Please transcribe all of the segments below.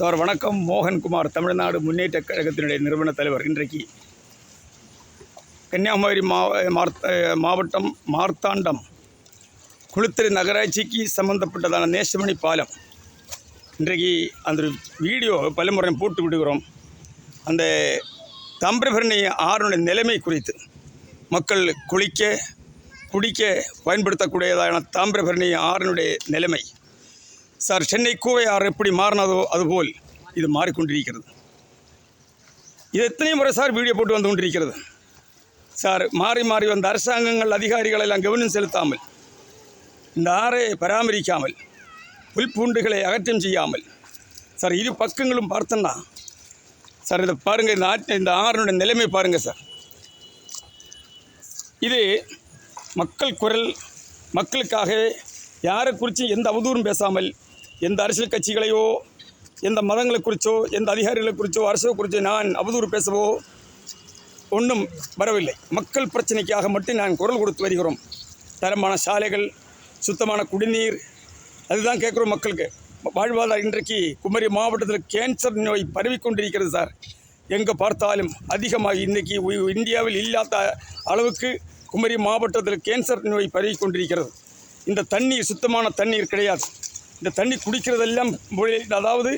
Sir வணக்கம். மோகன்குமார், தமிழ்நாடு முன்னேற்ற கழகத்தினுடைய நிறுவன தலைவர். இன்றைக்கு கன்னியாகுமரி மாவட்டம் மார்த்தாண்டம் குளித்தலை நகராட்சிக்கு சம்பந்தப்பட்டதான நேசமணி பாலம். இன்றைக்கு அந்த வீடியோ பலமுறை போட்டு விடுகிறோம். அந்த தாமிரபரணி ஆறுடைய நிலைமை குறித்து மக்கள் குளிக்க குடிக்க பயன்படுத்தக்கூடியதான தாமிரபரணி ஆறுடைய நிலைமை சார், சென்னை கூவை ஆறு எப்படி மாறினதோ அதுபோல் இது மாறிக்கொண்டிருக்கிறது. இது எத்தனை முறை சார் வீடியோ போட்டு வந்து கொண்டிருக்கிறது சார். மாறி மாறி வந்த அரசாங்கங்கள் அதிகாரிகள் எல்லாம் கவனம் செலுத்தாமல், இந்த ஆறை பராமரிக்காமல், புல்பூண்டுகளை அகற்றம் செய்யாமல் சார், இரு பக்கங்களும் பார்த்தோன்னா சார், இதை பாருங்கள், இந்த ஆறுடைய நிலைமை பாருங்கள் சார். இது மக்கள் குரல், மக்களுக்காக யாரை குறித்து எந்த அவதூறும் பேசாமல், எந்த அரசியல் கட்சிகளையோ, எந்த மதங்களை குறித்தோ, எந்த அதிகாரிகளை குறித்தோ, அரசை குறித்தோ நான் அவதூறு பேசவோ ஒன்றும் வரவில்லை. மக்கள் பிரச்சனைக்காக மட்டும் நான் குரல் கொடுத்து வருகிறோம். தரமான சாலைகள், சுத்தமான குடிநீர், அதுதான் கேட்குறோம் மக்களுக்கு. வாழ்வாதாரம் இன்றைக்கு குமரி மாவட்டத்தில் கேன்சர் நோய் பரவிக்கொண்டிருக்கிறது சார். எங்கே பார்த்தாலும் அதிகமாக இன்றைக்கி இந்தியாவில் இல்லாத அளவுக்கு குமரி மாவட்டத்தில் கேன்சர் நோய் பரவிக்கொண்டிருக்கிறது. இந்த தண்ணீர் சுத்தமான தண்ணீர் கிடையாது. இந்த தண்ணி குடிக்கிறதெல்லாம், அதாவது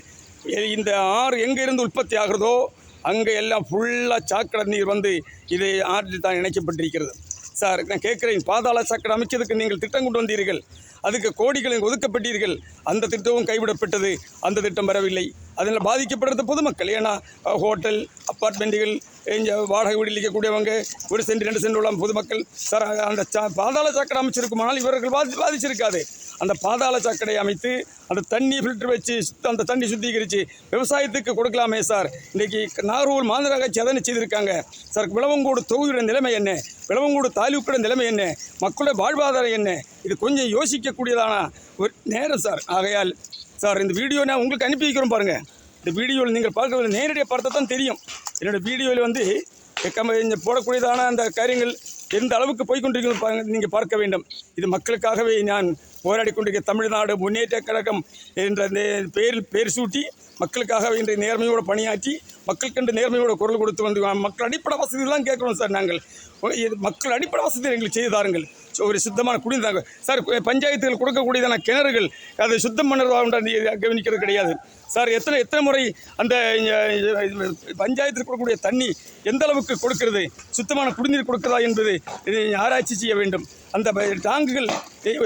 இந்த ஆறு எங்கே இருந்து உற்பத்தி ஆகிறதோ அங்கே எல்லாம் ஃபுல்லாக சாக்கடை நீர் வந்து இது ஆற்றில் தான் இணைக்கப்பட்டிருக்கிறது சார். நான் கேட்குறேன், பாதாள சாக்கடை அமைக்கிறதுக்கு நீங்கள் திட்டம் கொண்டு வந்தீர்கள், அதுக்கு கோடிகளை ஒதுக்கப்பட்டீர்கள். அந்த திட்டமும் கைவிடப்பட்டது, அந்த திட்டம் வரவில்லை. அதில் பாதிக்கப்படுறது பொதுமக்கள். ஏன்னா ஹோட்டல், அப்பார்ட்மெண்ட்டுகள், இங்கே வாடகை வீடு இருக்கக்கூடியவங்க, 1 சென்ட் 2 சென்ட் உள்ள பொதுமக்கள் சார். அந்த பாதாள சாக்கடை அமைச்சிருக்குமானால் இவர்கள் பாதிச்சிருக்காது. அந்த பாதாள சாக்கடை அமைத்து அந்த தண்ணி ஃபில்டர் வச்சு அந்த தண்ணி சுத்திகரித்து விவசாயத்துக்கு கொடுக்கலாமே சார். இன்றைக்கி நாகூர் மாநகராட்சி அதனை செய்திருக்காங்க சார். விளவங்கோடு தொகுதியோட நிலைமை என்ன, விளவங்கோடு தாலுக்கோட நிலைமை என்ன, மக்களோட வாழ்வாதாரம் என்ன, இது கொஞ்சம் யோசிக்கக்கூடியதான ஒரு நேரம் சார். ஆகையால் சார், இந்த வீடியோ நான் உங்களுக்கு அனுப்பி வைக்கிறோம் பாருங்கள். இந்த வீடியோவில் நீங்கள் பார்க்க நேரடியாக பார்த்தா தான் தெரியும். என்னோடய வீடியோவில் வந்து போடக்கூடியதான அந்த காரியங்கள் எந்த அளவுக்கு போய்கொண்டிருக்கிறது நீங்கள் பார்க்க வேண்டும். இது மக்களுக்காகவே நான் போராடி கொண்டிருக்கிற தமிழ்நாடு முன்னேற்ற கழகம் என்ற பேர் சூட்டி மக்களுக்காக இன்றைய நேர்மையோடு பணியாற்றி மக்களுக்கென்று நேர்மையோட குரல் கொடுத்து வந்து மக்கள் அடிப்படை வசதியெல்லாம் கேட்குறோம் சார். நாங்கள் மக்கள் அடிப்படை வசதி எங்களுக்கு செய்து தாருங்கள். ஒரு சுத்தமான குடிந்தாங்க சார். பஞ்சாயத்துகள் கொடுக்கக்கூடியதான கிணறுகள் அதை சுத்தம் பண்ணுறதா கவனிக்கிறது கிடையாது சார். எத்தனை முறை அந்த பஞ்சாயத்தில் கொடுக்கக்கூடிய தண்ணி எந்த அளவுக்கு கொடுக்கிறது, சுத்தமான குடிநீர் கொடுக்கிறதா என்பது ஆராய்ச்சி செய்ய வேண்டும். அந்த டேங்குகள்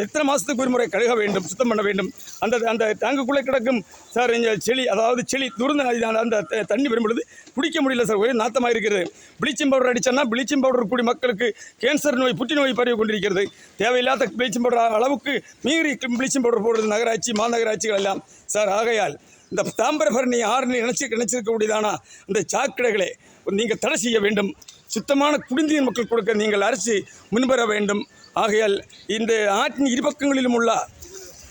எத்தனை மாதத்துக்கு ஒரு முறை கழுக வேண்டும், சுத்தம் பண்ண வேண்டும். அந்த டேங்குக்குள்ளே கிடக்கும் சார் செளி, அதாவது செளி துருந்த அந்த தண்ணி வரும்பொழுது குடிக்க முடியல சார். ஒரே நாத்தமாக இருக்கிறது. ப்ளீச்சிங் பவுடர் அடித்தோன்னா ப்ளீச்சிங் பவுடர் கூடிய மக்களுக்கு கேன்சர் நோய், புற்றுநோய் பரவி கொண்டிருக்கிறது. தேவையில்லாத ப்ளீச்சிங் பவுடர் அளவுக்கு மீறி ப்ளீச்சிங் பவுடர் போடுறது நகராட்சி, மாநகராட்சிகள் எல்லாம் சார். ஆகையால் இந்த தாமிரபரணி ஆறு நினைச்சிருக்கக்கூடியதான அந்த சாக்கடைகளை நீங்கள் தடை செய்ய வேண்டும். சுத்தமான குடிநீர் மக்கள் கொடுக்க நீங்கள் அரசு முன்வர வேண்டும். ஆகையால் இந்த ஆற்றின் இருபக்கங்களிலும் உள்ள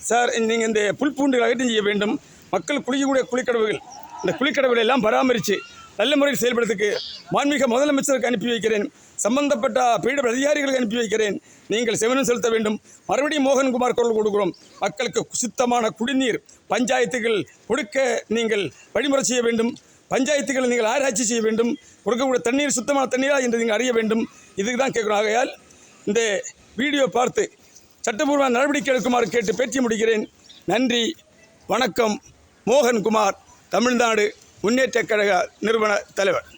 சார், நீங்கள் இந்த புல்பூண்டுகள் அகற்றம் செய்ய வேண்டும். மக்கள் குளிக்கக்கூடிய குளிக்கடவுகள், இந்த குளிக்கடவுகளை எல்லாம் பராமரித்து நல்ல முறையில் செயல்படுறதுக்கு மாண்புமிகு முதலமைச்சருக்கு அனுப்பி வைக்கிறேன். சம்பந்தப்பட்ட பீட அதிகாரிகளுக்கு அனுப்பி வைக்கிறேன். நீங்கள் செவனம் செலுத்த வேண்டும். மறுபடியும் மோகன்குமார் குரல் கொடுக்கிறோம். மக்களுக்கு சுத்தமான குடிநீர் பஞ்சாயத்துகள் கொடுக்க நீங்கள் வழிமுறை செய்ய வேண்டும். பஞ்சாயத்துகளை நீங்கள் ஆராய்ச்சி செய்ய வேண்டும். கொடுக்கக்கூடிய தண்ணீர் சுத்தமான தண்ணீராக என்று நீங்கள் அறிய வேண்டும். இதுக்கு தான் கேட்குறோம். ஆகையால் இந்த வீடியோ பார்த்து சட்டப்பூர்வ நடவடிக்கை எடுக்குமாறு கேட்டு பேட்டி முடிக்கிறேன். நன்றி, வணக்கம். மோகன்குமார், தமிழ்நாடு முன்னேற்ற கழக நிறுவன தலைவர்.